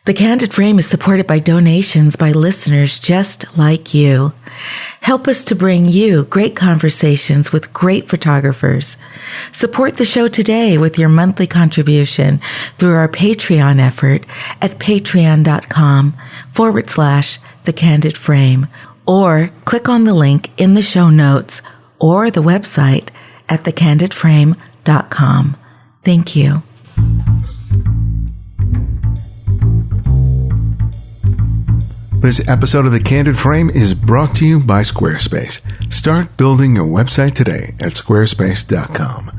The Candid Frame is supported by donations by listeners just like you. Help us to bring you great conversations with great photographers. Support the show today with your monthly contribution through our Patreon effort at patreon.com/The Candid Frame, or click on the link in the show notes or the website at thecandidframe.com. Thank you. This episode of The Candid Frame is brought to you by Squarespace. Start building your website today at squarespace.com.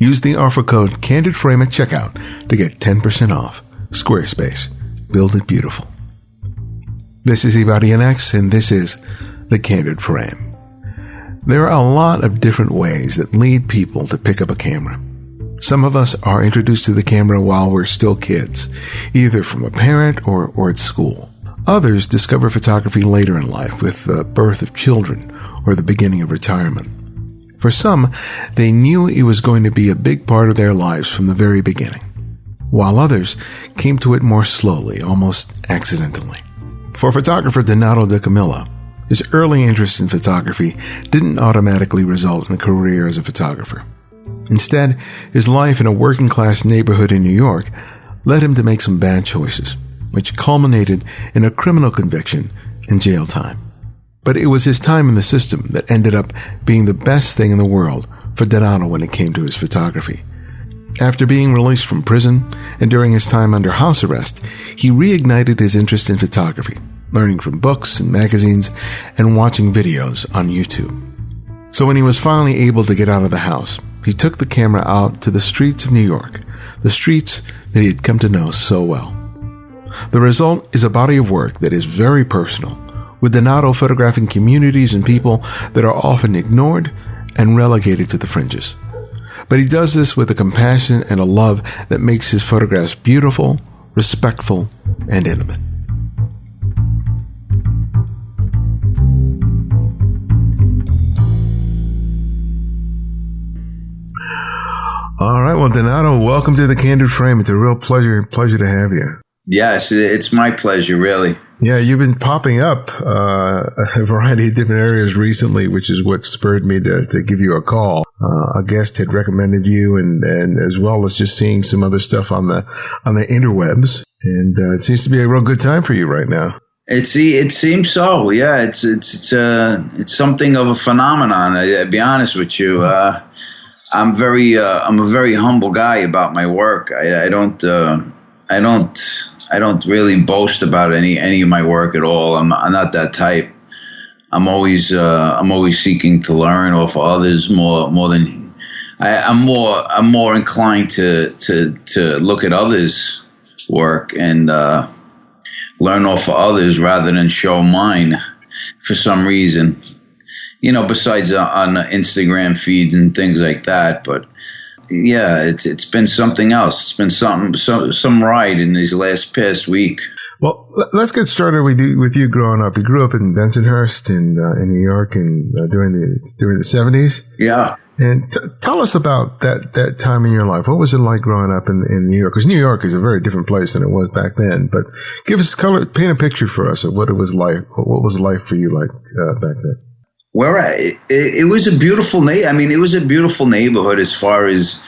Use the offer code CANDIDFRAME at checkout to get 10% off. Squarespace. Build it beautiful. This is Ibadi NX, and this is The Candid Frame. There are a lot of different ways that lead people to pick up a camera. Some of us are introduced to the camera while we're still kids, either from a parent or at school. Others discover photography later in life with the birth of children or the beginning of retirement. For some, they knew it was going to be a big part of their lives from the very beginning, while others came to it more slowly, almost accidentally. For photographer DiCamillo, his early interest in photography didn't automatically result in a career as a photographer. Instead, his life in a working-class neighborhood in New York led him to make some bad choices, which culminated in a criminal conviction and jail time. But it was his time in the system that ended up being the best thing in the world for Donato when it came to his photography. After being released from prison and during his time under house arrest, he reignited his interest in photography, learning from books and magazines and watching videos on YouTube. So when he was finally able to get out of the house, he took the camera out to the streets of New York, the streets that he had come to know so well. The result is a body of work that is very personal, with Donato photographing communities and people that are often ignored and relegated to the fringes. But he does this with a compassion and a love that makes his photographs beautiful, respectful, and intimate. All right, well, Donato, welcome to The Candid Frame. It's a real pleasure to have you. Yes, it's my pleasure, really. Yeah, you've been popping up a variety of different areas recently, which is what spurred me to give you a call. A guest had recommended you, and as well as just seeing some other stuff on the interwebs, and it seems to be a real good time for you right now. It seems so. Yeah, it's something of a phenomenon. I'll be honest with you. I'm a very humble guy about my work. I don't really boast about any of my work at all. I'm not that type. I'm always seeking to learn off of others more than I'm more inclined to look at others' work and learn off of others rather than show mine for some reason. Besides on Instagram feeds and things like that, but. Yeah, it's been something else. It's been some ride in these past week. Well, let's get started with you growing up. You grew up in Bensonhurst in New York and during the 70s. Yeah. And tell us about that time in your life. What was it like growing up in New York? Because New York is a very different place than it was back then. But give us paint a picture for us of what it was like. What was life for you like back then? Well, it was a beautiful it was a beautiful neighborhood as far as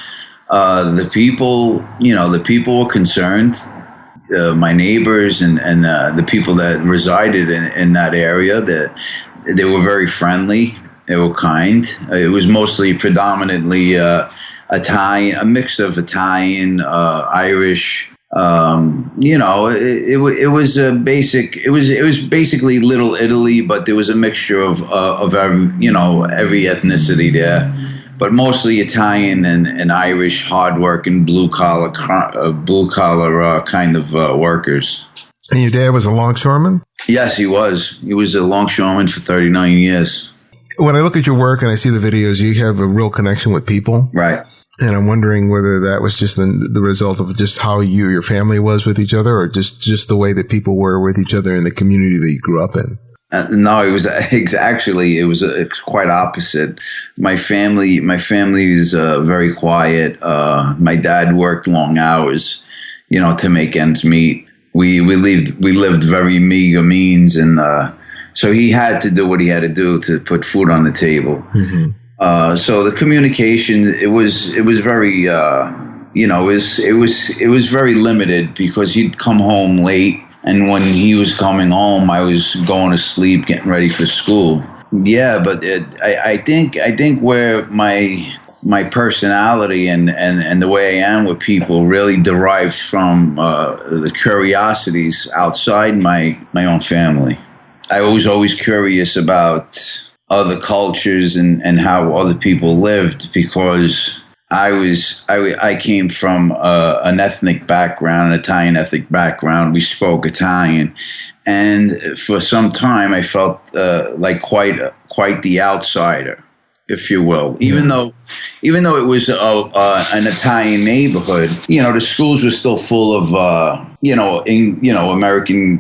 the people. The people were concerned. My neighbors and the people that resided in that area, that they were very friendly. They were kind. It was mostly predominantly Italian, a mix of Italian, Irish. It was a basic. It was basically Little Italy, but there was a mixture of every ethnicity there, but mostly Italian and Irish, hardworking, blue collar kind of workers. And your dad was a longshoreman? Yes, he was. He was a longshoreman for 39 years. When I look at your work and I see the videos, you have a real connection with people, right? And I'm wondering whether that was just the result of just how your family was with each other, or just the way that people were with each other in the community that you grew up in. No, it was quite opposite. My family is very quiet. My dad worked long hours, to make ends meet. we lived very meager means, and so he had to do what he had to do to put food on the table. So the communication, it was very it was very limited, because he'd come home late, and when he was coming home, I was going to sleep, getting ready for school. Yeah, but I think where my personality and the way I am with people really derives from the curiosities outside my own family. I was always curious about other cultures and how other people lived, because I came from an ethnic background, an Italian ethnic background. We spoke Italian, and for some time I felt like quite the outsider, if you will. Even though it was an Italian neighborhood, the schools were still full of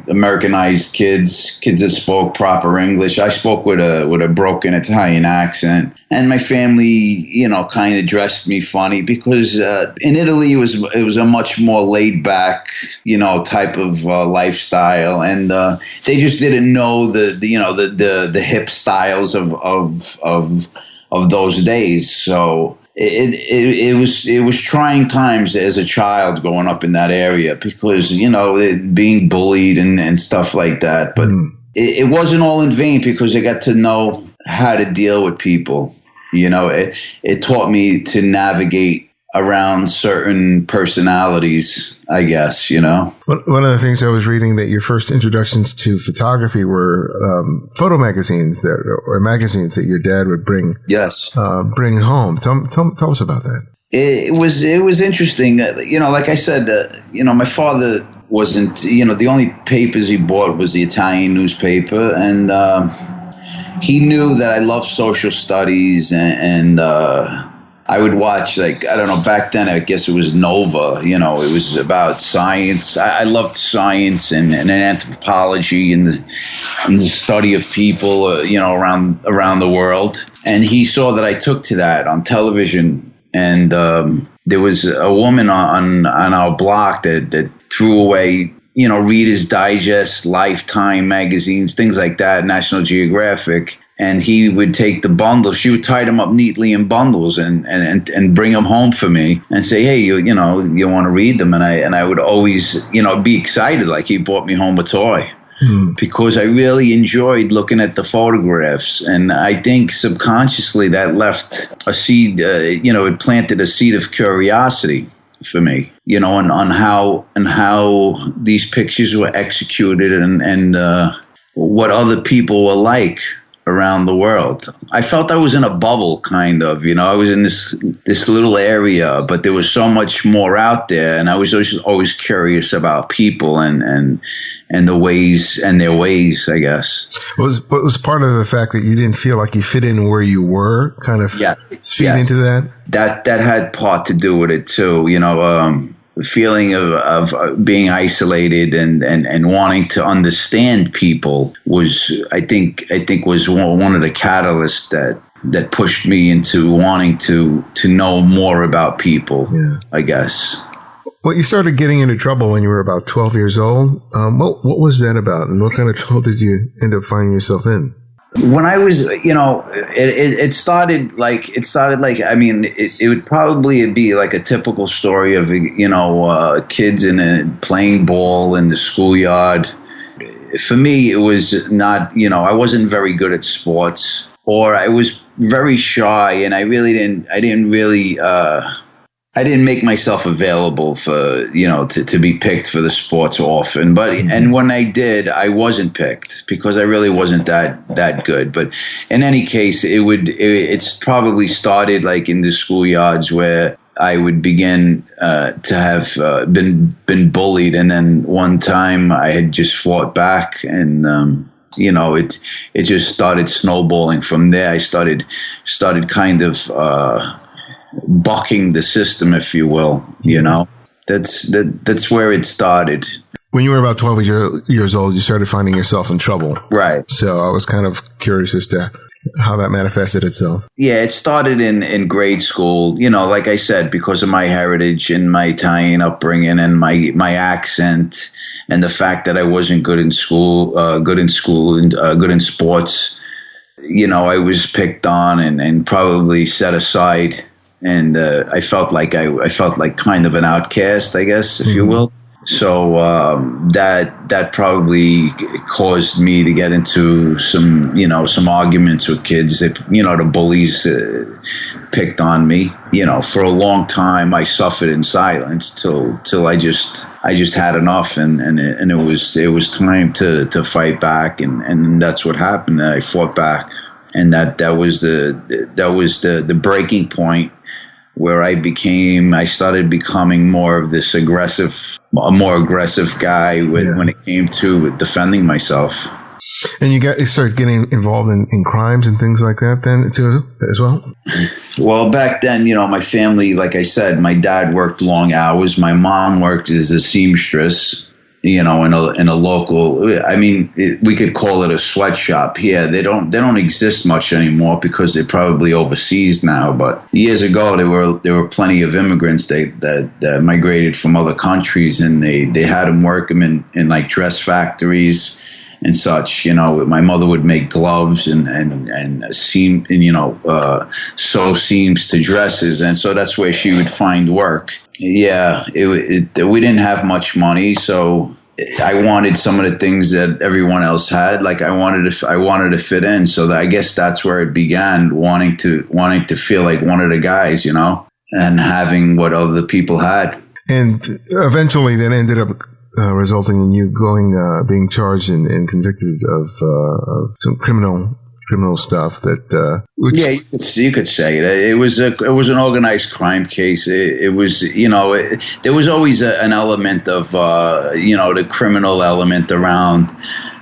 Americanized kids that spoke proper English. I spoke with a broken Italian accent, and my family, kind of dressed me funny, because in Italy it was a much more laid back, type of lifestyle, and they just didn't know the hip styles of those days. So it was trying times as a child growing up in that area, because being bullied and stuff like that. But it wasn't all in vain, because I got to know how to deal with people. It taught me to navigate around certain personalities, I guess. One of the things I was reading, that your first introductions to photography were photo magazines or magazines that your dad would bring. Yes. Bring home. Tell us about that. It was interesting. Like I said, my father wasn't. The only papers he bought was the Italian newspaper, and he knew that I loved social studies and I would watch, back then, I guess it was Nova, it was about science. I loved science and anthropology and the study of people, around the world. And he saw that I took to that on television. And there was a woman on our block that threw away, Reader's Digest, Lifetime magazines, things like that, National Geographic. And he would take the bundles. She would tie them up neatly in bundles and bring them home for me and say, "Hey, you want to read them?" And I would always, be excited, like he brought me home a toy, because I really enjoyed looking at the photographs. And I think subconsciously that left a seed. It planted a seed of curiosity for me, on how these pictures were executed and what other people were like around the world. I felt I was in a bubble, kind of. I was in this little area, but there was so much more out there, and I was always curious about people and the ways and their ways, I guess. Was part of the fact that you didn't feel like you fit in where you were, kind of feed into that? That had part to do with it too. The feeling of being isolated and wanting to understand people was, I think was one of the catalysts that pushed me into wanting to know more about people, I guess. Well, you started getting into trouble when you were about 12 years old. What was that about, and what kind of trouble did you end up finding yourself in? When I was, it started like, it would probably be like a typical story of, kids playing ball in the schoolyard. For me, it was not, I wasn't very good at sports, or I was very shy, and I didn't make myself available for, to be picked for the sports often. And when I did, I wasn't picked because I really wasn't that good. But in any case, it's probably started like in the schoolyards where I would begin to have been bullied. And then one time I had just fought back, and it just started snowballing from there. I started kind of bucking the system, if you will. That's where it started. When you were about 12 years old, you started finding yourself in trouble, right? So I was kind of curious as to how that manifested itself. Yeah, it started in grade school. Like I said, because of my heritage and my Italian upbringing and my accent and the fact that I wasn't good in school, and good in sports. I was picked on and probably set aside, and I felt like kind of an outcast, I guess, if you will. So that probably caused me to get into some arguments with kids that the bullies picked on me. For a long time I suffered in silence till I just had enough, and it was time to fight back, and that's what happened. I fought back, and that was the breaking point where I started becoming more of this a more aggressive guy when it came to defending myself. And you started getting involved in crimes and things like that then too, as well? Well, back then, my family, like I said, my dad worked long hours. My mom worked as a seamstress, in a local, we could call it a sweatshop here. They don't exist much anymore because they're probably overseas now. But years ago, there were plenty of immigrants that migrated from other countries, and they had them work them in like dress factories and such. My mother would make gloves and sew seams to dresses, and so that's where she would find work. Yeah, we didn't have much money, so I wanted some of the things that everyone else had. Like I wanted to fit in. So I guess that's where it began, wanting to feel like one of the guys, and having what other people had. And eventually, that ended up resulting in you being charged and convicted of some criminal stuff that you could say it. It was an organized crime case. It was there was always an element of the criminal element around.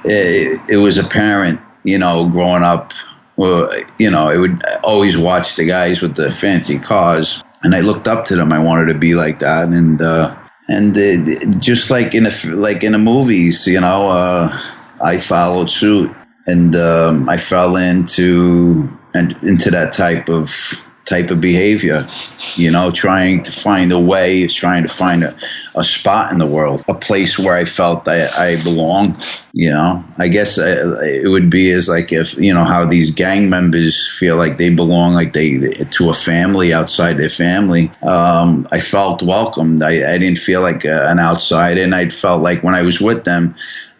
It was apparent growing up. It would always watch the guys with the fancy cars, and I looked up to them. I wanted to be like that, and just like in the movies, I followed suit. And I fell into that type of behavior, trying to find a way, trying to find a spot in the world, a place where I felt I belonged. I guess it would be as like if how these gang members feel like they belong, like they to a family outside their family. I felt welcomed. I didn't feel like an outsider, and I felt like when I was with them,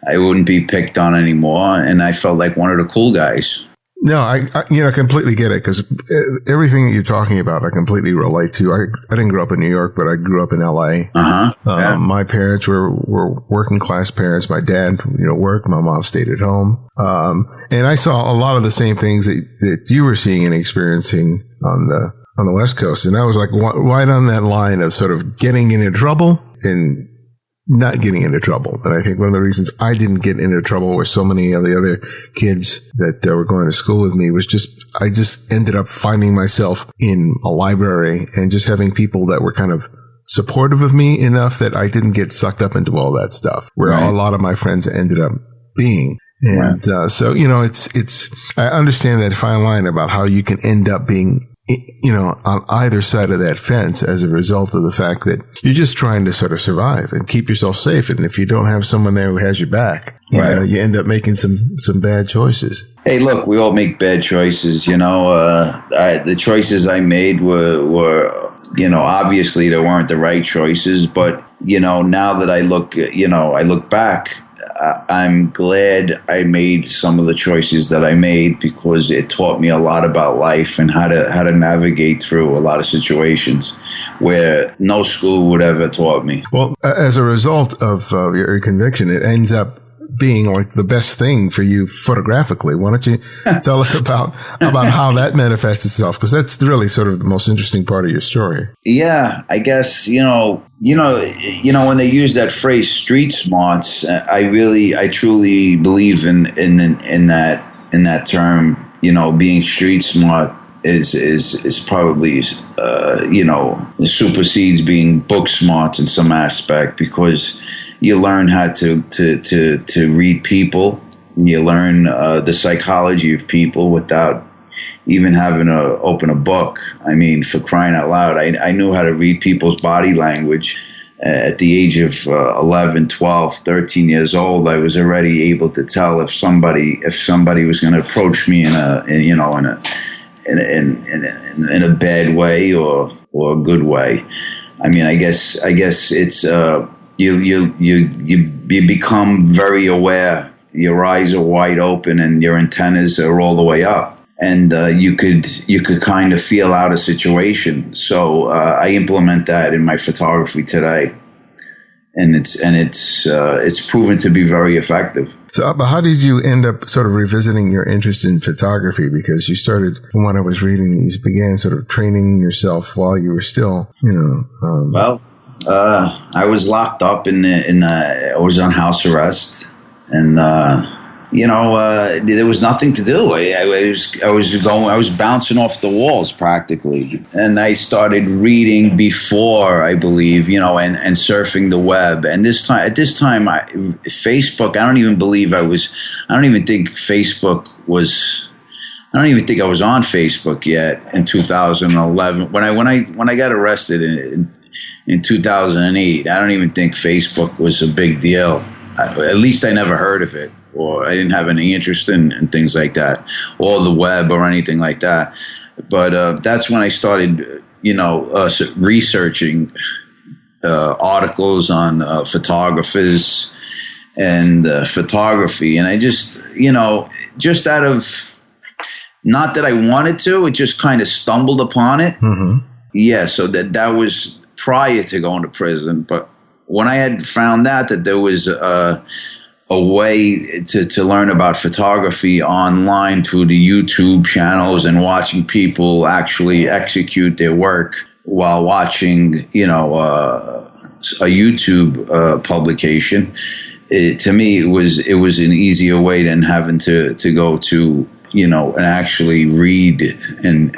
I wouldn't be picked on anymore, and I felt like one of the cool guys. No, I completely get it, because everything that you're talking about, I completely relate to. I didn't grow up in New York, but I grew up in L.A. Yeah. My parents were working class parents. My dad, worked. My mom stayed at home. And I saw a lot of the same things that you were seeing and experiencing on the West Coast. And I was like, right on that line of sort of getting into trouble and not getting into trouble. And I think one of the reasons I didn't get into trouble with so many of the other kids that were going to school with me was I just ended up finding myself in a library and just having people that were kind of supportive of me enough that I didn't get sucked up into all that stuff, where a lot of my friends ended up being. And so, it's I understand that fine line about how you can end up being on either side of that fence as a result of the fact that you're just trying to sort of survive and keep yourself safe. And if you don't have someone there who has your back, you end up making some bad choices. Hey, look, we all make bad choices. The choices I made were obviously they weren't the right choices, but now that I look back, I'm glad I made some of the choices that I made, because it taught me a lot about life and how to navigate through a lot of situations where no school would ever taught me. Well, as a result of your conviction, it ends up being like the best thing for you photographically. Why don't you tell us about how that manifests itself? Because that's really sort of the most interesting part of your story. Yeah, I guess, when they use that phrase street smarts, I truly believe in that term. Being street smart is probably supersedes being book smart in some aspect, because you learn how to read people. You learn the psychology of people without even having to open a book. I mean, for crying out loud, I knew how to read people's body language. at the age of 11, 12, 13 years old, I was already able to tell if somebody was going to approach me in a bad way or a good way. I mean, I guess it's you become very aware. Your eyes are wide open and your antennas are all the way up, and you could kind of feel out a situation. So I implement that in my photography today, and it's proven to be very effective. So, but how did you end up sort of revisiting your interest in photography? Because you started, from what I was reading, you began sort of training yourself while you were still, I was locked up I was on house arrest, and there was nothing to do. I was bouncing off the walls practically, and I started reading before, I believe, and surfing the web. And at this time, Facebook. I don't even think I was on Facebook yet in 2011 when I got arrested in 2008. I don't even think Facebook was a big deal. At least I never heard of it, or I didn't have any interest in things like that, or the web or anything like that. But that's when I started, researching articles on photographers and photography. And I just out of, not that I wanted to, it just kind of stumbled upon it. Mm-hmm. Yeah, so that was prior to going to prison. But when I had found out that there was a way to learn about photography online through the YouTube channels and watching people actually execute their work while watching, a YouTube publication, to me it was an easier way than having to go to, and actually read and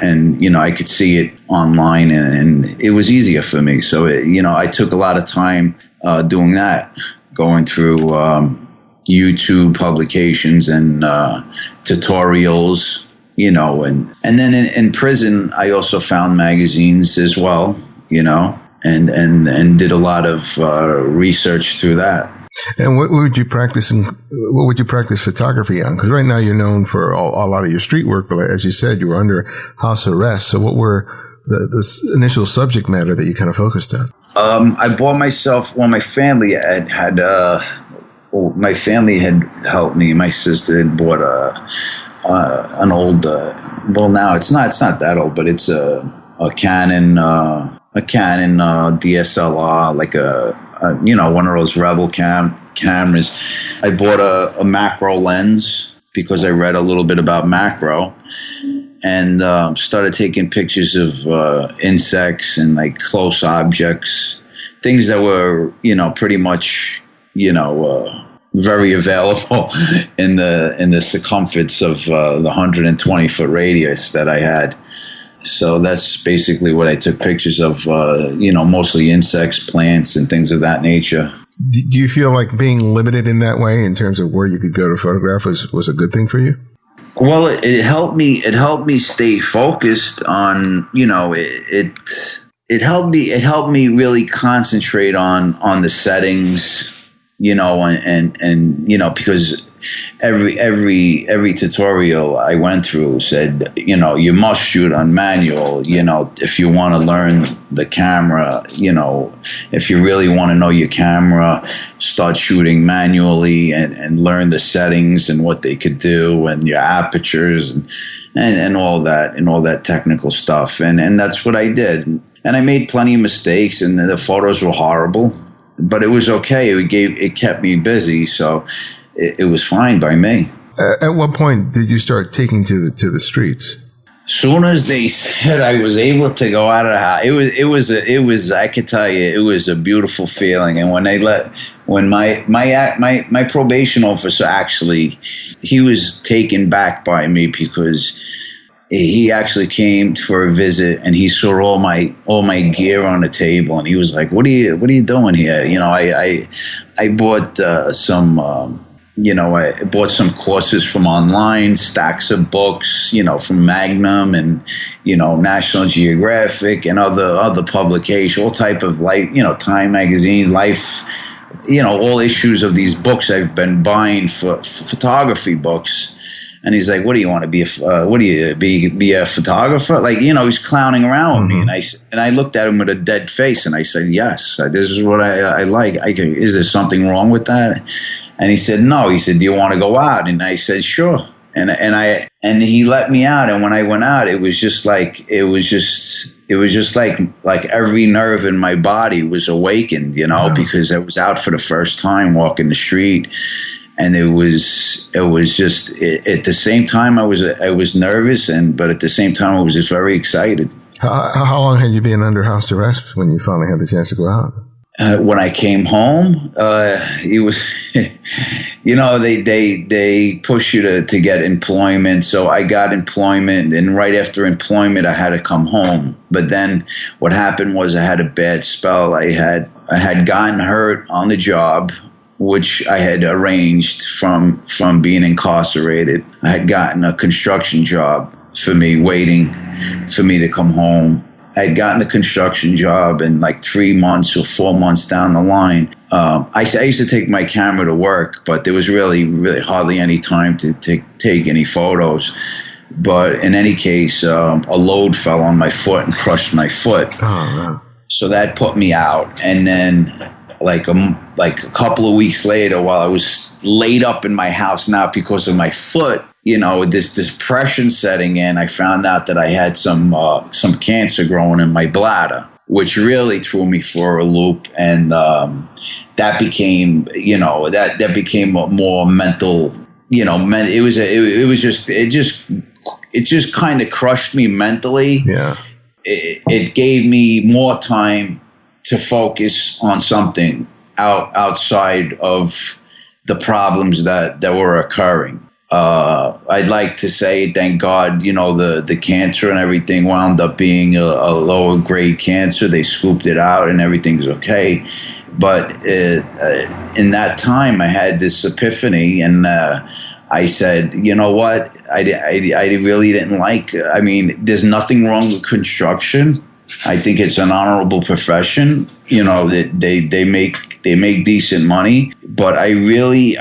I could see it online, and it was easier for me. So, I took a lot of time doing that, going through YouTube publications and tutorials, and then in prison, I also found magazines as well, and did a lot of research through that. And what would you practice photography on? Because right now you're known for a lot of your street work, but as you said, you were under house arrest. So what were the initial subject matter that you kind of focused on? I bought myself, my family had helped me. My sister had bought an old, now it's not that old, but it's a Canon DSLR, like one of those Rebel cameras. I bought a macro lens because I read a little bit about macro, and started taking pictures of insects and like close objects, things that were pretty much very available in the circumference of the 120-foot radius that I had. So that's basically what I took pictures of, mostly insects, plants, and things of that nature. Do you feel like being limited in that way in terms of where you could go to photograph was a good thing for you? Well, it helped me. It helped me stay focused on, it helped me really concentrate on the settings, and because every tutorial I went through said, you must shoot on manual, if you want to learn the camera, if you really want to know your camera, start shooting manually and learn the settings and what they could do and your apertures and all that technical stuff. And that's what I did. And I made plenty of mistakes, and the photos were horrible, but it was okay. It kept me busy. So it was fine by me. At what point did you start taking to the streets? Soon as they said I was able to go out of the house, it was I could tell you, it was a beautiful feeling. And when my probation officer, actually, he was taken back by me because he actually came for a visit and he saw all my gear on the table, and he was like, "What are you doing here?" I bought some I bought some courses from online, stacks of books, from Magnum and, National Geographic and other publications, all type of life, Time magazine, Life, all issues of these books I've been buying for photography books. And he's like, "What do you want to be? Be a photographer?" Like, he's clowning around with me. And I looked at him with a dead face, and I said, "Yes, this is what I like. Is there something wrong with that?" And he said, "No." He said, "Do you want to go out?" And I said, "Sure." And he let me out. And when I went out, it was just like every nerve in my body was awakened, because I was out for the first time walking the street. And it was just at the same time I was nervous, but at the same time I was just very excited. How long had you been under house arrest when you finally had the chance to go out? When I came home, it was, they push you to get employment. So I got employment, and right after employment, I had to come home. But then what happened was I had a bad spell. I had gotten hurt on the job, which I had arranged from being incarcerated. I had gotten a construction job for me, waiting for me to come home. I had gotten the construction job, and like 3 months or 4 months down the line, I used to take my camera to work, but there was really, really hardly any time to take any photos. But in any case, a load fell on my foot and crushed my foot. Oh, no. So that put me out. And then like a couple of weeks later, while I was laid up in my house, not because of my foot, this depression setting in, I found out that I had some cancer growing in my bladder, which really threw me for a loop. And that became, that became a more mental, it just kind of crushed me mentally. Yeah. It gave me more time to focus on something outside of the problems that were occurring. I'd like to say, thank God, the cancer and everything wound up being a lower grade cancer. They scooped it out and everything's okay. But in that time, I had this epiphany, and I said, you know what? I really didn't like. I mean, there's nothing wrong with construction. I think it's an honorable profession. They make decent money, but I really,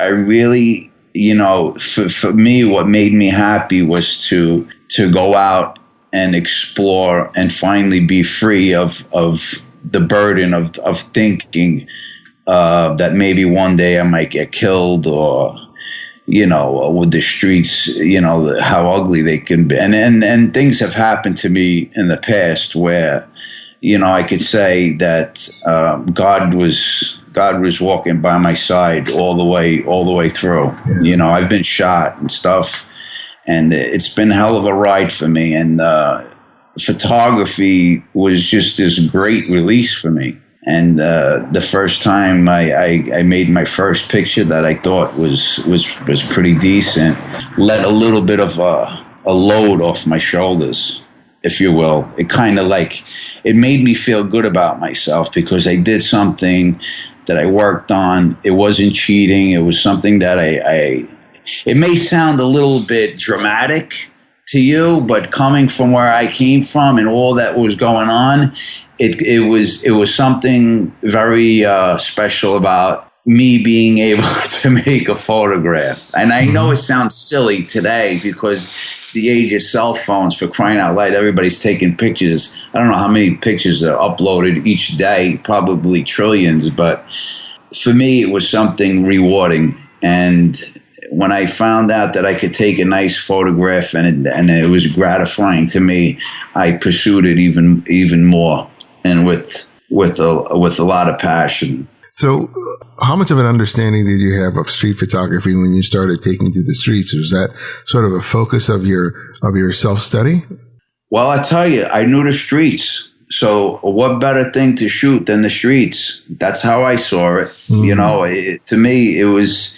for me, what made me happy was to go out and explore and finally be free of the burden of thinking that maybe one day I might get killed, or with the streets, how ugly they can be. And things have happened to me in the past where, I could say that God was walking by my side all the way through. Yeah. I've been shot and stuff, and it's been a hell of a ride for me. And photography was just this great release for me. And the first time I made my first picture that I thought was pretty decent, let a little bit of a load off my shoulders, if you will. It kind of it made me feel good about myself because I did something that I worked on. It wasn't cheating. It was something that it may sound a little bit dramatic to you, but coming from where I came from and all that was going on, it was something very special about me being able to make a photograph. And I know it sounds silly today because the age of cell phones, for crying out loud, everybody's taking pictures. I don't know how many pictures are uploaded each day, probably trillions. But for me, it was something rewarding. And when I found out that I could take a nice photograph and it was gratifying to me, I pursued it even more, and with a lot of passion. So how much of an understanding did you have of street photography when you started taking to the streets? Was that sort of a focus of your self-study? Well, I tell you, I knew the streets. So what better thing to shoot than the streets? That's how I saw it. Mm-hmm. To me, it was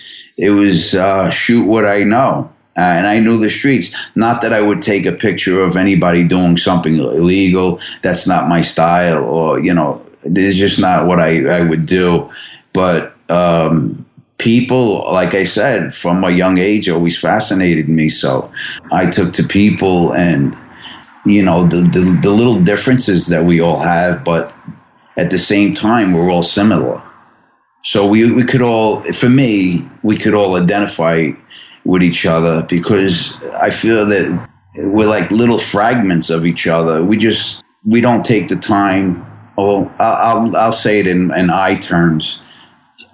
shoot what I know. And I knew the streets. Not that I would take a picture of anybody doing something illegal. That's not my style, or, it's just not what I would do. But people, like I said, from a young age, always fascinated me. So I took to people, and the little differences that we all have, but at the same time, we're all similar. So we could all, for me, we could all identify with each other, because I feel that we're like little fragments of each other. We don't take the time. Well, I'll say it in I terms.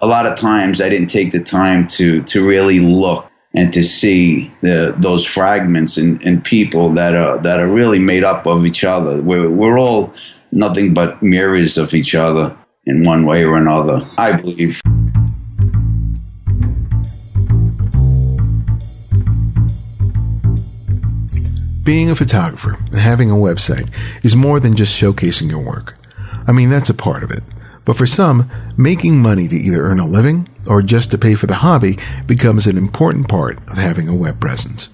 A lot of times I didn't take the time to really look and to see those fragments in people that are really made up of each other. We're all nothing but mirrors of each other in one way or another, I believe. Being a photographer and having a website is more than just showcasing your work. I mean, that's a part of it. But for some, making money to either earn a living or just to pay for the hobby becomes an important part of having a web presence.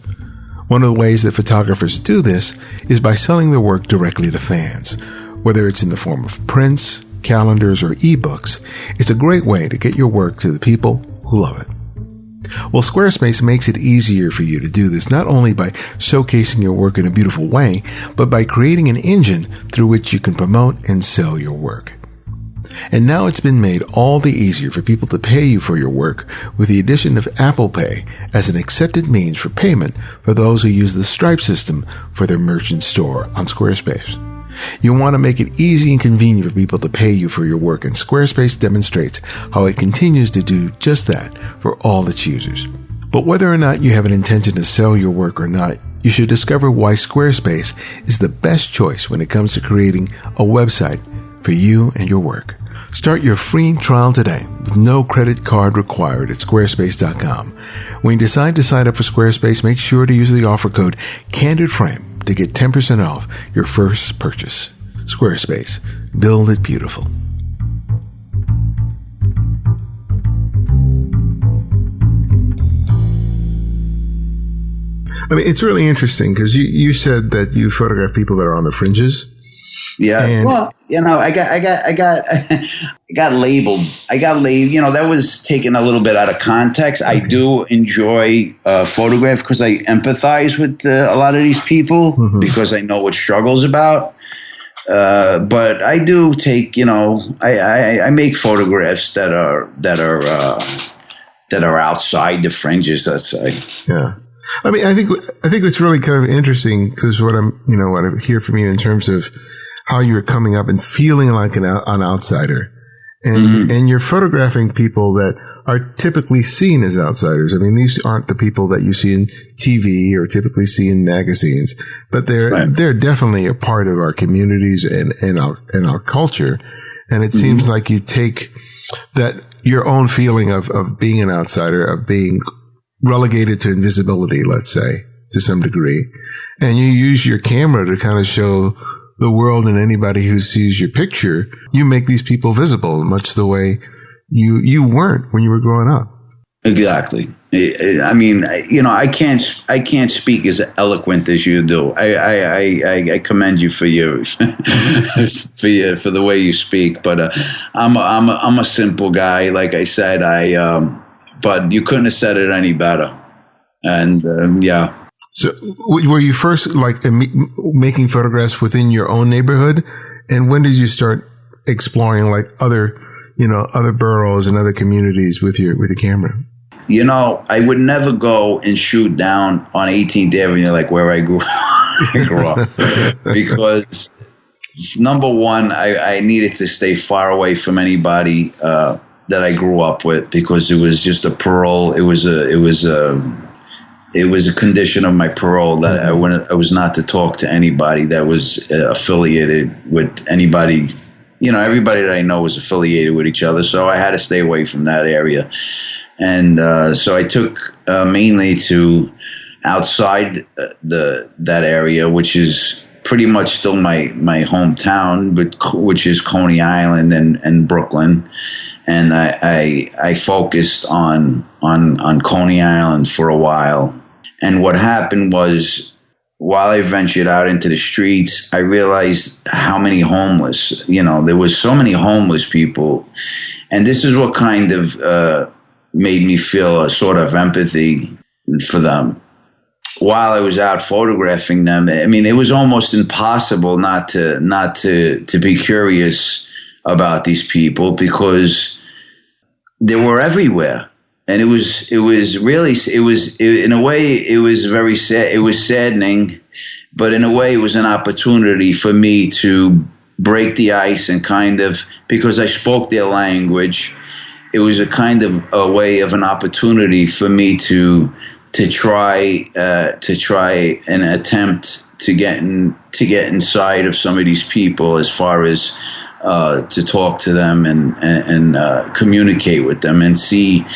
One of the ways that photographers do this is by selling their work directly to fans. Whether it's in the form of prints, calendars, or ebooks, it's a great way to get your work to the people who love it. Well, Squarespace makes it easier for you to do this, not only by showcasing your work in a beautiful way, but by creating an engine through which you can promote and sell your work. And now it's been made all the easier for people to pay you for your work with the addition of Apple Pay as an accepted means for payment for those who use the Stripe system for their merchant store on Squarespace. You want to make it easy and convenient for people to pay you for your work, and Squarespace demonstrates how it continues to do just that for all its users. But whether or not you have an intention to sell your work or not, you should discover why Squarespace is the best choice when it comes to creating a website for you and your work. Start your free trial today with no credit card required at squarespace.com. When you decide to sign up for Squarespace, make sure to use the offer code CANDIDFRAME to get 10% off your first purchase. Squarespace. Build it beautiful. I mean, it's really interesting because you said that you photograph people that are on the fringes. Yeah. And well, I got labeled. That was taken a little bit out of context. Okay. I do enjoy photograph because I empathize with a lot of these people because I know what struggle's about. But I do take, I make photographs that are outside the fringes, let's say. Yeah. I mean, I think it's really kind of interesting because what I hear from you in terms of how you're coming up and feeling like an outsider, and you're photographing people that are typically seen as outsiders. I mean, these aren't the people that you see in TV or typically see in magazines, but they're definitely a part of our communities and our culture. And it seems like you take that your own feeling of being an outsider, of being relegated to invisibility, let's say, to some degree, and you use your camera to kind of show the world and anybody who sees your picture. You make these people visible, much the way you weren't when you were growing up. Exactly. I mean, I can't speak as eloquent as you do. I commend you for your for the way you speak. But I'm a simple guy, like I said. But you couldn't have said it any better. And yeah. So were you first making photographs within your own neighborhood? And when did you start exploring other boroughs and other communities with your camera? I would never go and shoot down on 18th Avenue like where I grew up because number one, I needed to stay far away from anybody that I grew up with because it was just a parole. It was a condition of my parole that I was not to talk to anybody that was affiliated with anybody. Everybody that I know was affiliated with each other, so I had to stay away from that area. And so I took mainly to outside that area, which is pretty much still my hometown, but which is Coney Island and Brooklyn. And I focused on Coney Island for a while. And what happened was, while I ventured out into the streets, I realized how many homeless, there was so many homeless people. And this is what kind of made me feel a sort of empathy for them. While I was out photographing them, I mean, it was almost impossible not to be curious about these people, because they were everywhere. And it was in a way, it was very sad. It was saddening, but in a way, it was an opportunity for me to break the ice and kind of, because I spoke their language, it was a kind of a way of an opportunity for me to try and attempt to get inside of some of these people, as far as to talk to them and communicate with them and see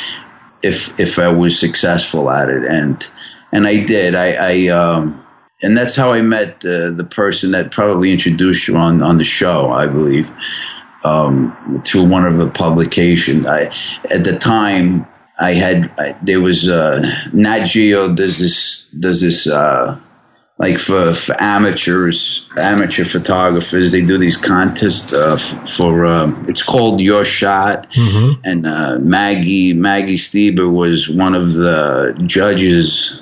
if I was successful at it, and I did. And that's how I met the person that probably introduced you on the show, I believe, through one of the publications. At the time, there was Nat Geo does this like for amateurs, amateur photographers. They do these contests for it's called Your Shot, and Maggie Stieber was one of the judges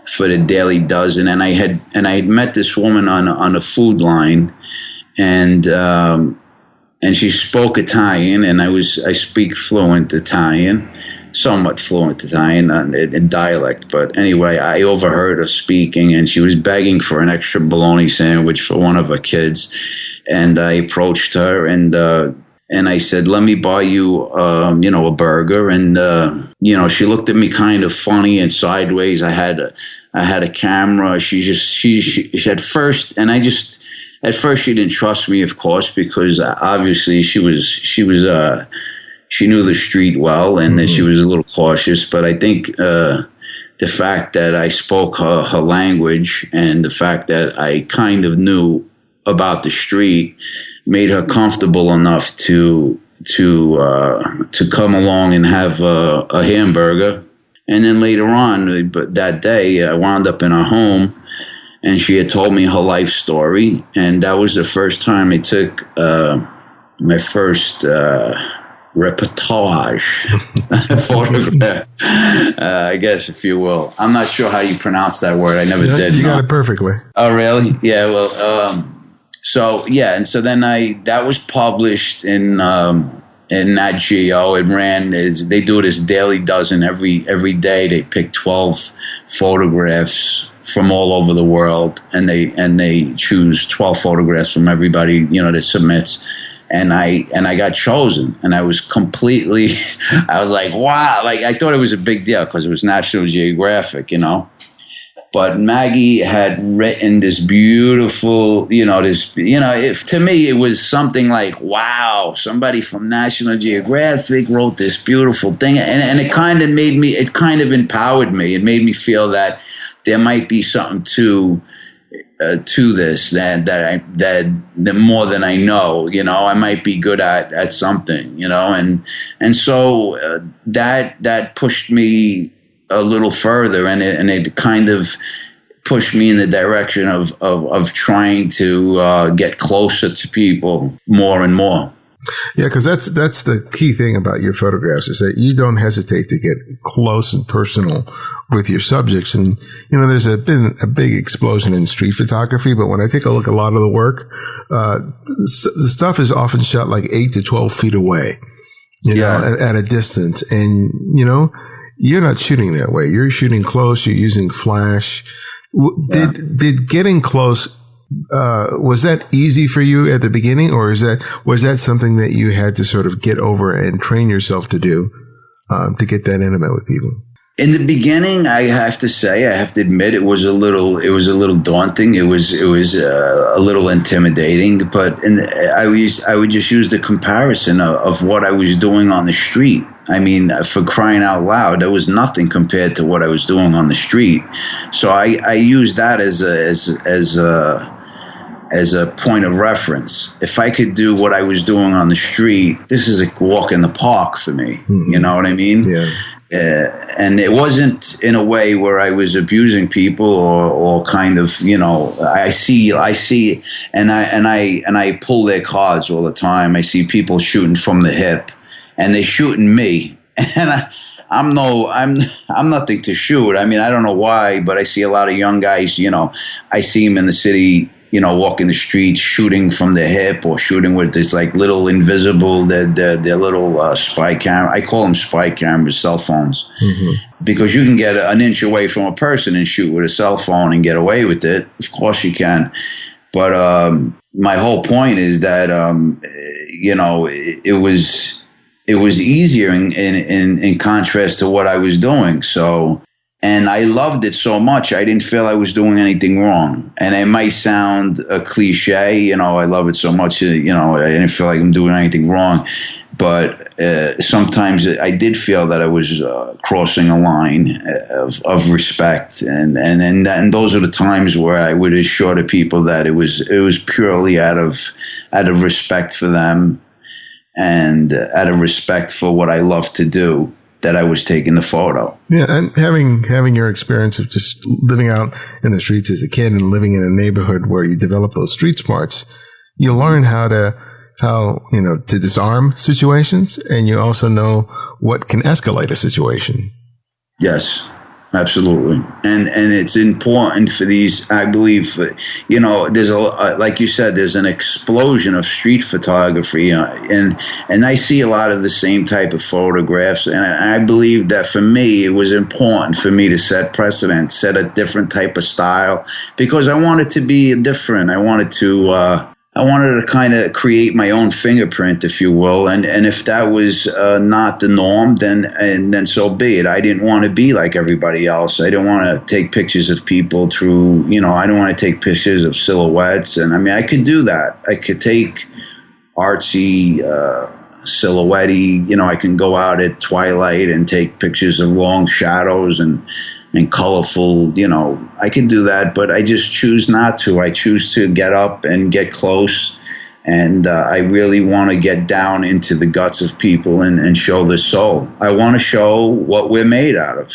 for the Daily Dozen, and I had met this woman on a Food Line, and she spoke Italian, and I speak fluent Italian. Somewhat fluent Italian in dialect, but anyway, I overheard her speaking, and she was begging for an extra bologna sandwich for one of her kids, and I approached her and I said, "Let me buy you, a burger." And she looked at me kind of funny and sideways. I had a camera. She at first she didn't trust me, of course, because obviously she knew the street well, and that she was a little cautious. But I think the fact that I spoke her language, and the fact that I kind of knew about the street, made her comfortable enough to come along and have a hamburger. And then later on, that day, I wound up in her home, and she had told me her life story, and that was the first time I took my first reportage photograph, I guess, if you will. I'm not sure how you pronounce that word. I never did. You got it perfectly. Oh, really? Yeah. Well, so then that was published in Nat Geo. It ran they do it as Daily Dozen every day. They pick 12 photographs from all over the world, and they choose 12 photographs from everybody that submits. And I got chosen, and I was like, wow, like I thought it was a big deal because it was National Geographic, But Maggie had written this beautiful, to me it was something like, wow, somebody from National Geographic wrote this beautiful thing, and it kind of empowered me. It made me feel that there might be something to this that more than I know, I might be good at something, and so that pushed me a little further, and it kind of pushed me in the direction of trying to get closer to people more and more. Yeah, because that's the key thing about your photographs, is that you don't hesitate to get close and personal with your subjects. And, there's been a big explosion in street photography, but when I take a look at a lot of the work, the stuff is often shot like 8 to 12 feet away, at a distance. And, you're not shooting that way. You're shooting close. You're using flash. Did getting close, was that easy for you at the beginning, or was that something that you had to sort of get over and train yourself to do, to get that intimate with people? In the beginning, I have to admit, it was a little daunting. It was a little intimidating. But I would just use the comparison of what I was doing on the street. I mean, for crying out loud, there was nothing compared to what I was doing on the street. So I used that as a point of reference. If I could do what I was doing on the street, this is a walk in the park for me. Mm-hmm. You know what I mean? Yeah. And it wasn't in a way where I was abusing people or kind of, I see, and I pull their cards all the time. I see people shooting from the hip, and they're shooting me, and I'm nothing to shoot. I mean, I don't know why, but I see a lot of young guys, I see them in the city, walking the streets, shooting from the hip or shooting with this like little invisible, their little spy camera. I call them spy cameras, cell phones, because you can get an inch away from a person and shoot with a cell phone and get away with it. Of course you can. But my whole point is that, it was easier in contrast to what I was doing. So, and I loved it so much, I didn't feel I was doing anything wrong. And it might sound a cliche, I love it so much, I didn't feel like I'm doing anything wrong. But sometimes I did feel that I was crossing a line of respect, and those are the times where I would assure the people that it was purely out of respect for them and out of respect for what I love to do that I was taking the photo. Yeah, and having your experience of just living out in the streets as a kid and living in a neighborhood where you develop those street smarts, you learn how to disarm situations, and you also know what can escalate a situation. Yes, absolutely. And it's important for these, I believe, there's like you said, there's an explosion of street photography, and I see a lot of the same type of photographs. And I believe that for me, it was important for me to set precedent, set a different type of style, because I wanted to be different. I wanted to kind of create my own fingerprint, if you will, and if that was not the norm, then so be it. I didn't want to be like everybody else. I didn't want to take pictures of people through, I don't want to take pictures of silhouettes. And I mean, I could do that. I could take artsy, silhouette-y, I can go out at twilight and take pictures of long shadows and colorful, I can do that, but I just choose not to. I choose to get up and get close, and I really want to get down into the guts of people and show the soul. I want to show what we're made out of.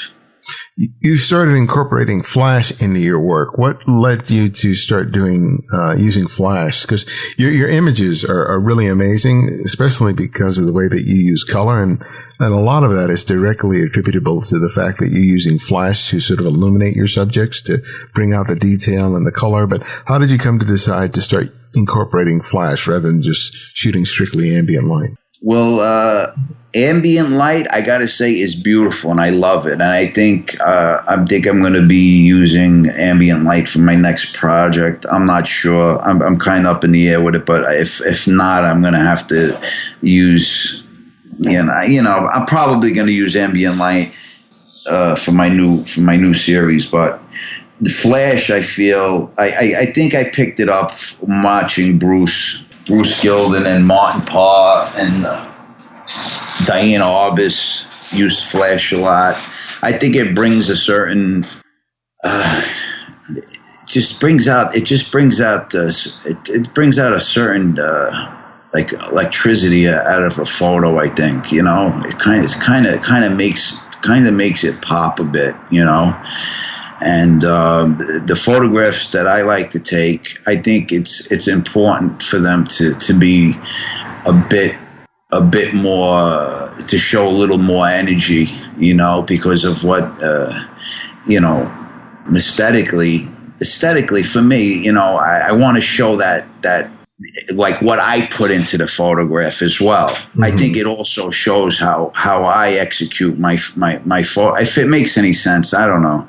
You started incorporating Flash into your work. What led you to start doing using Flash? Because your images are really amazing, especially because of the way that you use color, and a lot of that is directly attributable to the fact that you're using Flash to sort of illuminate your subjects, to bring out the detail and the color. But how did you come to decide to start incorporating Flash rather than just shooting strictly ambient light? Well, ambient light, I gotta say, is beautiful, and I love it. And I think I'm going to be using ambient light for my next project. I'm not sure. I'm kind of up in the air with it, but if not, I'm going to have to use. I'm probably going to use ambient light for my new series. But the Flash, I feel, I think I picked it up watching Bruce Gilden and Martin Parr and Diana Arbus used Flash a lot. I think it brings a certain, it brings out a certain like electricity out of a photo. I think it kind of makes it pop a bit, And the photographs that I like to take, I think it's important for them to be a bit more, to show a little more energy, because of what aesthetically for me, I want to show that like what I put into the photograph as well. Mm-hmm. I think it also shows how I execute my photo. If it makes any sense, I don't know.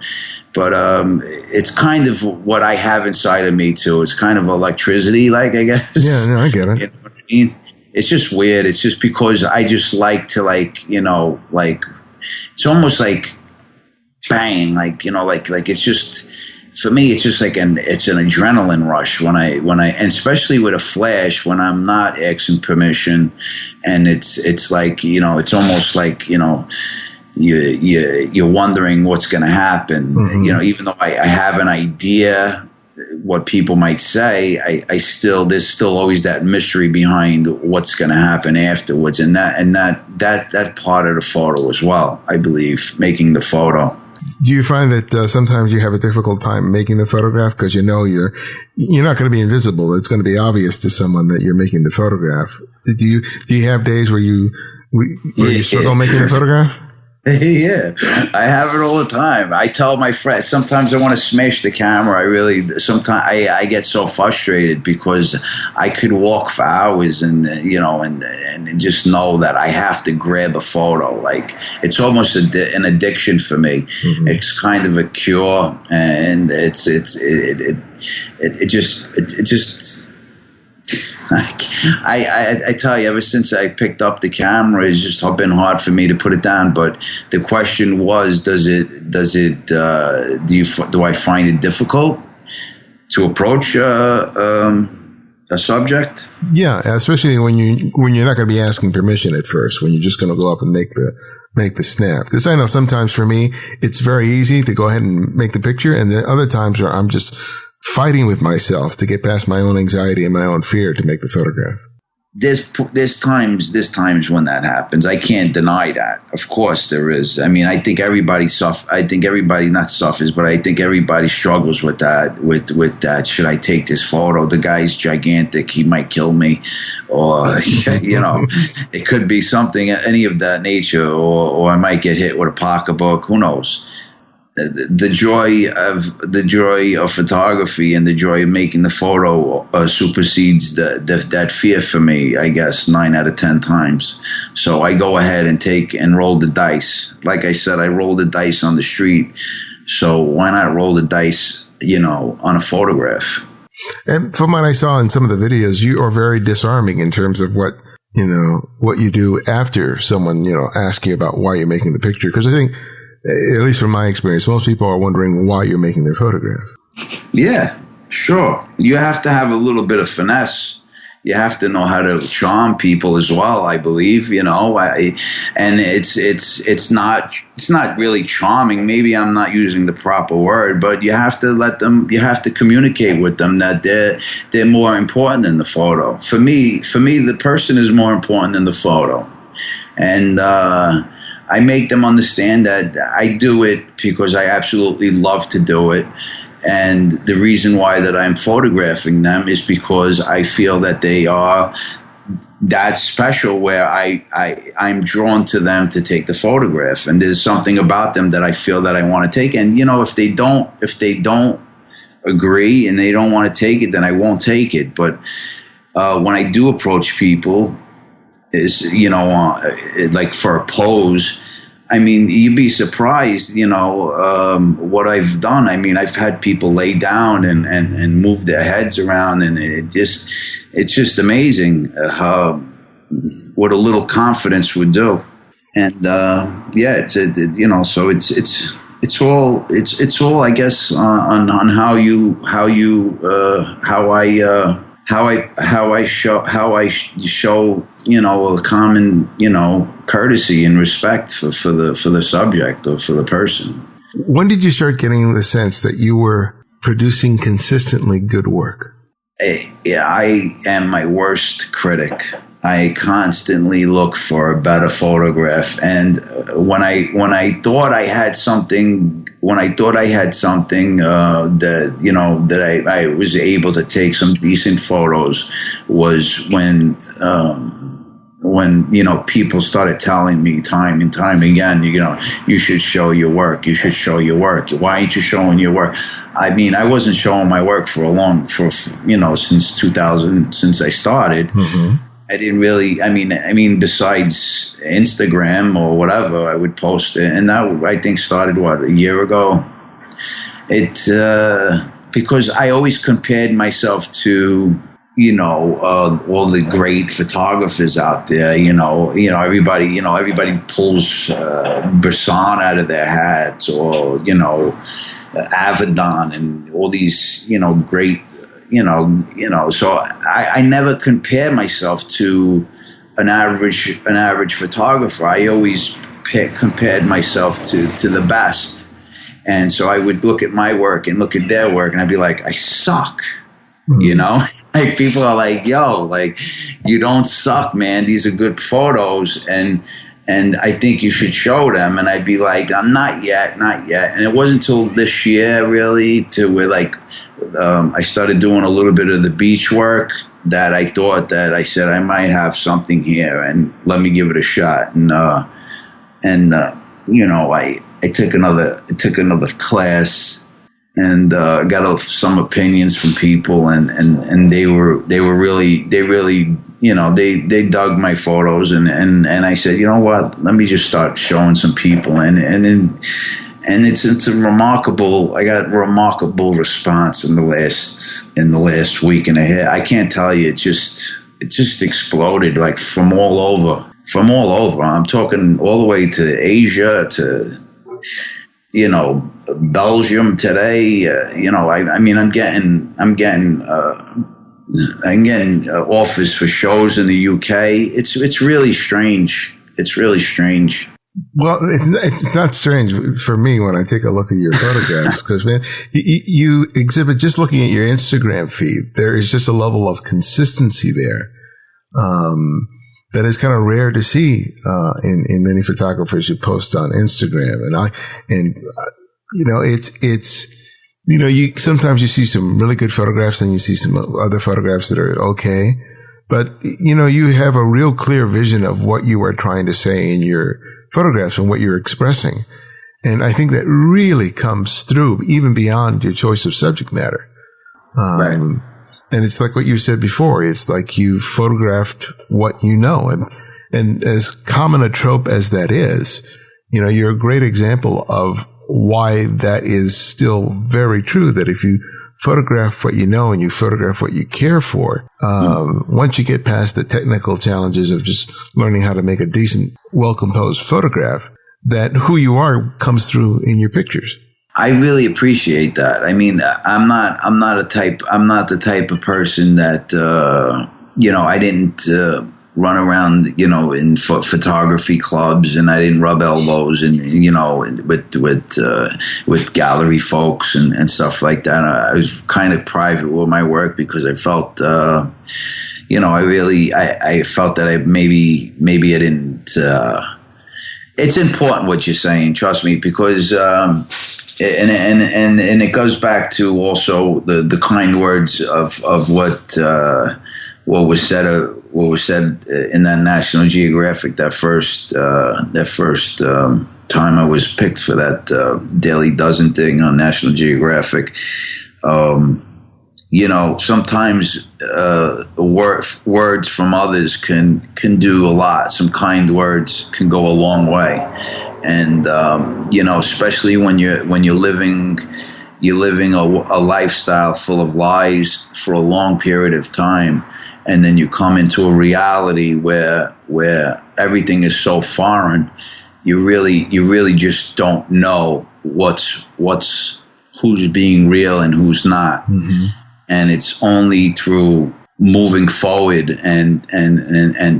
But it's kind of what I have inside of me too. It's kind of electricity, like, I guess. Yeah, no, I get it. You know what I mean? It's just weird. It's just because I just like to, like, it's almost like bang, like it's just, for me, it's just like it's an adrenaline rush when I, and especially with a Flash, when I'm not asking permission, and it's like, it's almost like, you're wondering what's going to happen. Mm-hmm. Even though I have an idea what people might say, there's still always that mystery behind what's going to happen afterwards, and that part of the photo as well, I believe, making the photo. Do you find that sometimes you have a difficult time making the photograph because you're not going to be invisible? It's going to be obvious to someone that you're making the photograph. Do you have days where you struggle making the photograph? Yeah, I have it all the time. I tell my friends, sometimes I want to smash the camera. Sometimes I get so frustrated because I could walk for hours and just know that I have to grab a photo. Like, it's almost an addiction for me. Mm-hmm. It's kind of a cure, and it just I tell you, ever since I picked up the camera, it's just been hard for me to put it down. But the question was, do I find it difficult to approach a subject? Yeah, especially when you're not going to be asking permission at first, when you're just going to go up and make the snap. Because I know sometimes for me, it's very easy to go ahead and make the picture, and then other times where I'm just fighting with myself to get past my own anxiety and my own fear to make the photograph. There's times when that happens. I can't deny that. Of course there is. I mean, I think everybody not suffers, but I think everybody struggles with that. With that, should I take this photo? The guy's gigantic. He might kill me, or it could be something, any of that nature, or I might get hit with a pocketbook. Who knows? The joy of photography and the joy of making the photo supersedes that fear for me, I guess, 9 out of 10 times. So I go ahead and roll the dice. Like I said, I roll the dice on the street. So why not roll the dice, on a photograph? And from what I saw in some of the videos, you are very disarming in terms of what you do after someone, asks you about why you're making the picture. Because I think, at least from my experience, most people are wondering why you're making their photograph. Yeah, sure. You have to have a little bit of finesse. You have to know how to charm people as well, I believe, and it's not really charming. Maybe I'm not using the proper word, but you have to communicate with them that they're more important than the photo. For me, the person is more important than the photo. And, I make them understand that I do it because I absolutely love to do it. And the reason why that I'm photographing them is because I feel that they are that special, where I'm drawn to them to take the photograph. And there's something about them that I feel that I want to take. And, if they don't agree and they don't want to take it, then I won't take it. But when I do approach people, is, like for a pose, I mean, you'd be surprised, what I've done. I mean, I've had people lay down and move their heads around, and it's just amazing what a little confidence would do. And so it's all I guess on how I show a common courtesy and respect for the subject or for the person. When did you start getting the sense that you were producing consistently good work? I am my worst critic. I constantly look for a better photograph, and when I thought I had something, that I was able to take some decent photos, was when people started telling me time and time again, you should show your work. You should show your work. Why aren't you showing your work? I mean, I wasn't showing my work since 2000, since I started. Mm-hmm. I didn't really, I mean, besides Instagram or whatever, I would post it. And that, I think, started, a year ago? Because I always compared myself to, all the great photographers out there. Everybody pulls Bresson out of their hats, or Avedon, and all these great. So I never compare myself to an average photographer. I always compared myself to the best. And so I would look at my work and look at their work, and I'd be like, I suck. Mm-hmm. Like, people are like, yo, like, you don't suck, man. These are good photos. And I think you should show them. And I'd be like, not yet. And it wasn't until this year, really, I started doing a little bit of the beach work, that I thought that I said, I might have something here, and let me give it a shot. And I took another class, and got some opinions from people, and they really they dug my photos, and I said, you know what, let me just start showing some people, and it's a remarkable. I got remarkable response in the last week and a half. I can't tell you, it just exploded, like from all over. I'm talking all the way to Asia, to Belgium today. I'm getting offers for shows in the UK. It's really strange. It's really strange. Well, it's not strange for me when I take a look at your photographs, because, man, you exhibit, just looking at your Instagram feed, there is just a level of consistency there that is kind of rare to see in many photographers who post on Instagram. You sometimes you see some really good photographs, and you see some other photographs that are okay, but you have a real clear vision of what you are trying to say in your photographs and what you're expressing. And I think that really comes through even beyond your choice of subject matter. Right. And it's like what you said before. It's like you photographed what you know. And as common a trope as that is, you're a great example of why that is still very true, that if you photograph what you know and you photograph what you care for, once you get past the technical challenges of just learning how to make a decent, well-composed photograph, that who you are comes through in your pictures. I really appreciate that. I mean, I'm not the type of person that, I didn't, run around, in photography clubs, and I didn't rub elbows and, with gallery folks and stuff like that. I was kind of private with my work because I felt, I felt that I maybe I didn't, it's important what you're saying, trust me, because, and it goes back to also the kind words of what was said in that National Geographic, that first time I was picked for that Daily Dozen thing on National Geographic. Sometimes words from others can do a lot. Some kind words can go a long way, and especially when you're living a lifestyle full of lies for a long period of time. And then you come into a reality where everything is so foreign, you really just don't know who's being real and who's not. Mm-hmm. And it's only through moving forward and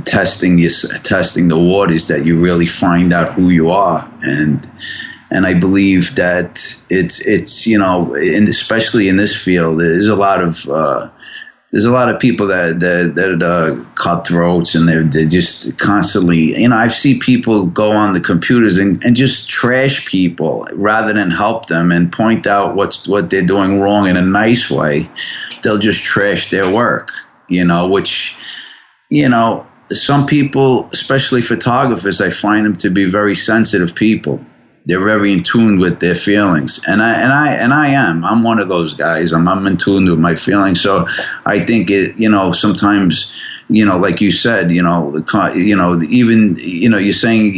testing the waters that you really find out who you are. And I believe that it's especially in this field, there's a lot of people that cutthroats, and they're just constantly, I've seen people go on the computers and just trash people rather than help them and point out what they're doing wrong in a nice way. They'll just trash their work, which, some people, especially photographers, I find them to be very sensitive people. They're very in tune with their feelings, and I am. I'm one of those guys. I'm in tune with my feelings. So I think it. Sometimes, like you said, even you're saying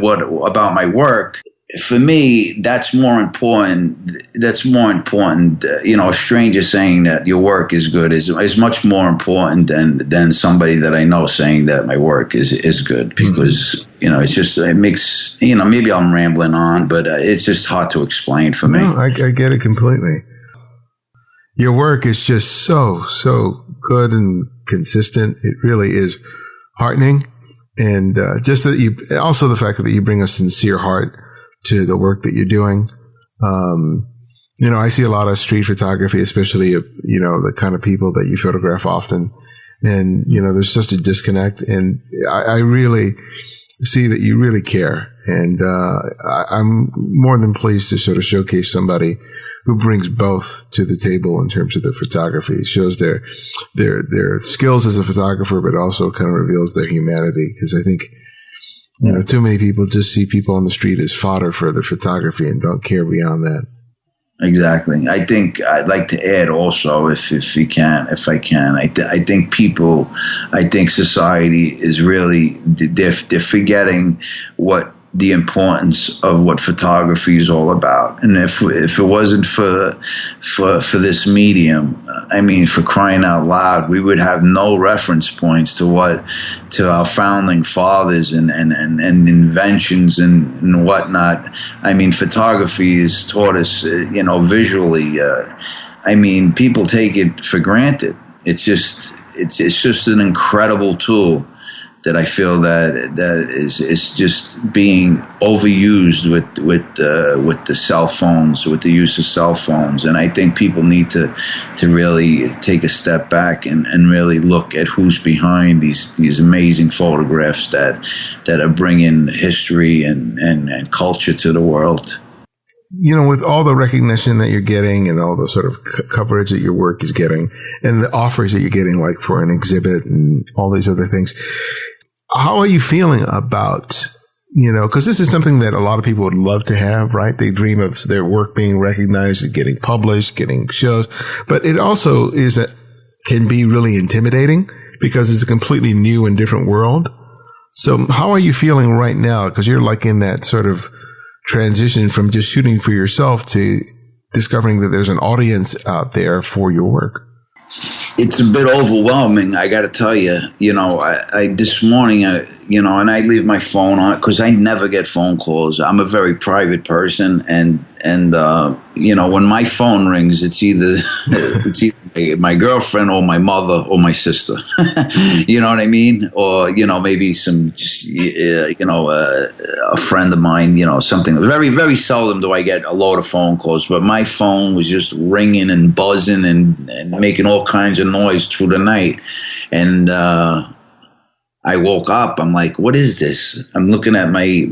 what about my work. For me, that's more important. That's more important. A stranger saying that your work is good is much more important than somebody that I know saying that my work is good, because it's just, it makes, maybe I'm rambling on, but it's just hard to explain for me. No, I get it completely. Your work is just so good and consistent. It really is heartening, and just that also the fact that you bring a sincere heart to the work that you're doing. I see a lot of street photography, especially of, the kind of people that you photograph often. And, there's just a disconnect. And I really see that you really care. And I'm more than pleased to sort of showcase somebody who brings both to the table in terms of their photography. It shows their skills as a photographer, but also kind of reveals their humanity. Because I think Too many people just see people on the street as fodder for the photography and don't care beyond that. Exactly. I think I'd like to add also, if I can, I think society is really, they're forgetting what the importance of what photography is all about. And if it wasn't for this medium, I mean, for crying out loud, we would have no reference points to our founding fathers and inventions and whatnot. I mean, photography has taught us, visually. I mean, people take it for granted. It's just an incredible tool that I feel that is just being overused with the cell phones, with the use of cell phones. And I think people need to really take a step back and really look at who's behind these amazing photographs that are bringing history and culture to the world. With all the recognition that you're getting and all the sort of coverage that your work is getting and the offers that you're getting, like for an exhibit and all these other things, how are you feeling about, because this is something that a lot of people would love to have, right? They dream of their work being recognized, getting published, getting shows, but it also can be really intimidating because it's a completely new and different world. So how are you feeling right now? Because you're like in that sort of transition from just shooting for yourself to discovering that there's an audience out there for your work. It's a bit overwhelming, I got to tell you. I this morning, and I leave my phone on because I never get phone calls. I'm a very private person, and when my phone rings, it's either my girlfriend or my mother or my sister. You know what I mean? Or maybe some a friend of mine. Something. Very, very seldom do I get a load of phone calls, but my phone was just ringing and buzzing and making all kinds of noise through the night. And I woke up. I'm like, what is this? I'm looking at my.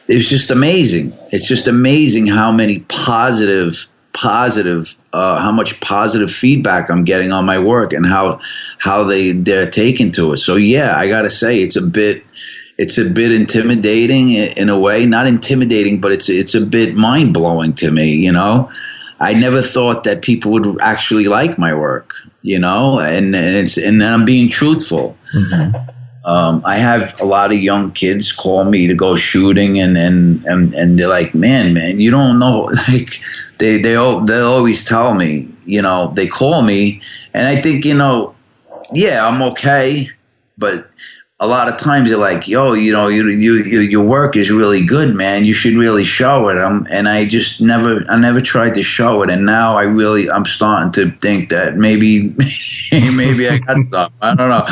It's just amazing. It's just amazing how many positive, how much positive feedback I'm getting on my work and how they're taking to it. So yeah, I gotta say it's a bit intimidating in a way. Not intimidating, but it's a bit mind blowing to me. I never thought that people would actually like my work. And I'm being truthful. Mm-hmm. I have a lot of young kids call me to go shooting, and they're like, man, you don't know. Like they'll always tell me, they call me, and I think, yeah, I'm okay, but a lot of times they're like, yo, your work is really good, man. You should really show it. And I just never tried to show it. And now I'm starting to think that maybe I got something. I don't know.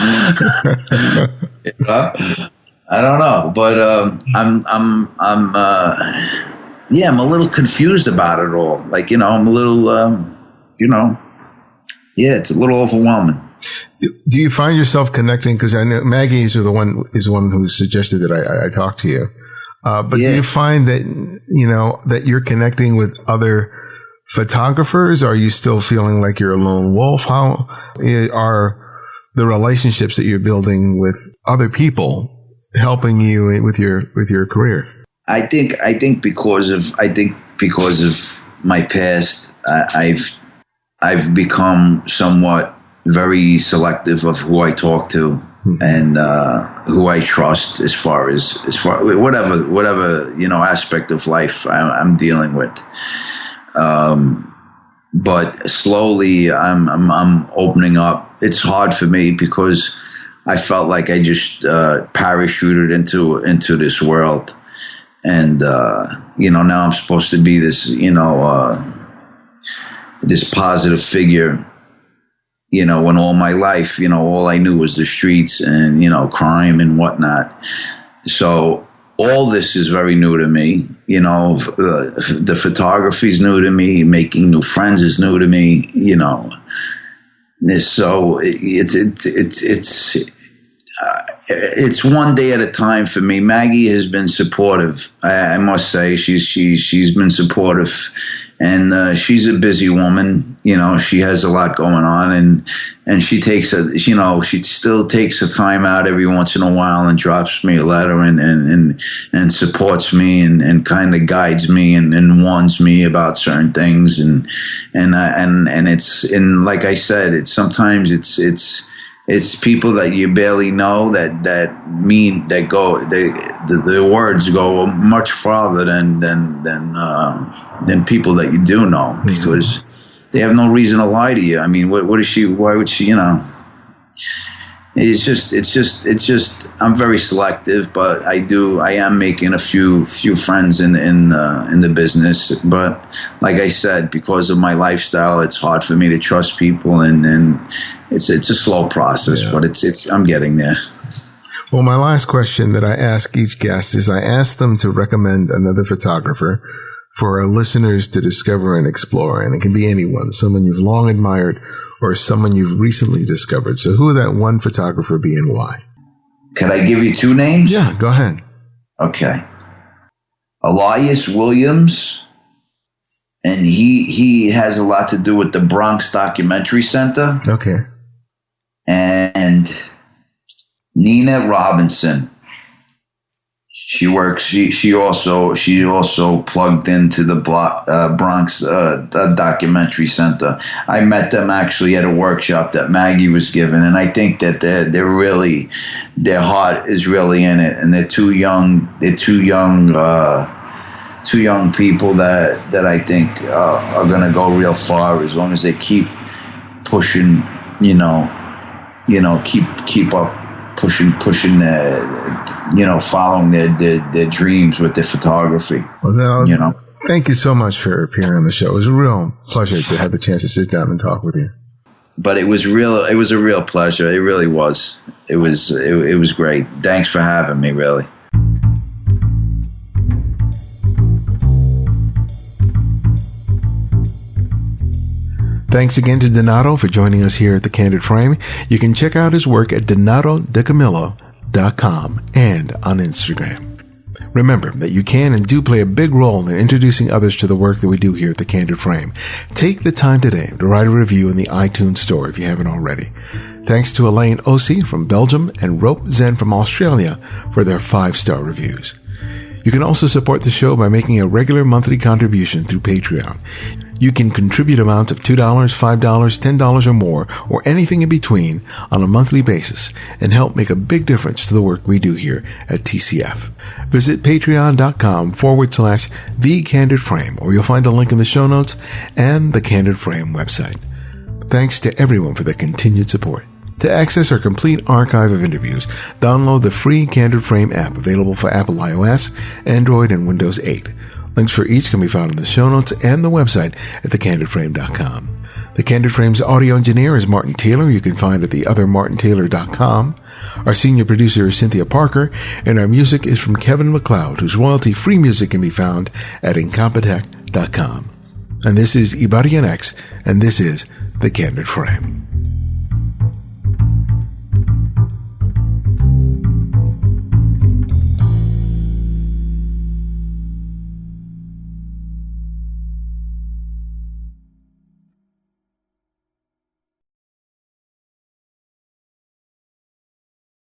I don't know. But I'm a little confused about it all. Like, I'm a little, it's a little overwhelming. Do you find yourself connecting? Because I know Maggie is the one who suggested that I talk to you. But yeah. Do you find that, that you're connecting with other photographers? Or are you still feeling like you're a lone wolf? How are the relationships that you're building with other people helping you with your career? I think because of my past, I've become somewhat very selective of who I talk to and who I trust as far whatever aspect of life I'm dealing with. But slowly I'm opening up. It's hard for me because I felt like I just parachuted into this world, and now I'm supposed to be this this positive figure. When all my life, all I knew was the streets and, crime and whatnot. So all this is very new to me. The photography is new to me. Making new friends is new to me. So it's one day at a time for me. Maggie has been supportive. I must say she's been supportive And she's a busy woman. You know, she has a lot going on, and she still takes a time out every once in a while and drops me a letter and supports me and kind of guides me and warns me about certain things. And like I said, it's people that you barely know the words go much farther than people that you do know, because they have no reason to lie to you. I mean, why would she, you know? It's just, I'm very selective, but I am making a few friends in the business. But like I said, because of my lifestyle, it's hard for me to trust people, and it's a slow process, but I'm getting there. Well, my last question that I ask each guest is I ask them to recommend another photographer for our listeners to discover and explore. And it can be anyone, someone you've long admired or someone you've recently discovered. So who would that one photographer be and why? Can I give you two names? Yeah, go ahead. Okay. Elias Williams, and he has a lot to do with the Bronx Documentary Center. Okay. And Nina Robinson. She works. She also plugged into the Bronx Documentary Center. I met them actually at a workshop that Maggie was given, and I think that they're really, their heart is really in it, and they're two young people that I think are going to go real far as long as they keep pushing. Keep up. Pushing, following their dreams with their photography. Well, then thank you so much for appearing on the show. It was a real pleasure to have the chance to sit down and talk with you. But it was a real pleasure. It really was. It was great. Thanks for having me, really. Thanks again to Donato for joining us here at The Candid Frame. You can check out his work at DonatoDiCamillo.com and on Instagram. Remember that you can and do play a big role in introducing others to the work that we do here at The Candid Frame. Take the time today to write a review in the iTunes store if you haven't already. Thanks to Elaine Ossie from Belgium and Rope Zen from Australia for their 5-star reviews. You can also support the show by making a regular monthly contribution through Patreon. You can contribute amounts of $2, $5, $10 or more, or anything in between on a monthly basis and help make a big difference to the work we do here at TCF. Visit patreon.com/The Candid Frame, or you'll find a link in the show notes and the Candid Frame website. Thanks to everyone for their continued support. To access our complete archive of interviews, download the free Candid Frame app available for Apple iOS, Android, and Windows 8. Links for each can be found in the show notes and the website at thecandidframe.com. The Candid Frame's audio engineer is Martin Taylor. You can find at theothermartintaylor.com. Our senior producer is Cynthia Parker, and our music is from Kevin MacLeod, whose royalty-free music can be found at incompetech.com. And this is Ibarian X, and this is The Candid Frame.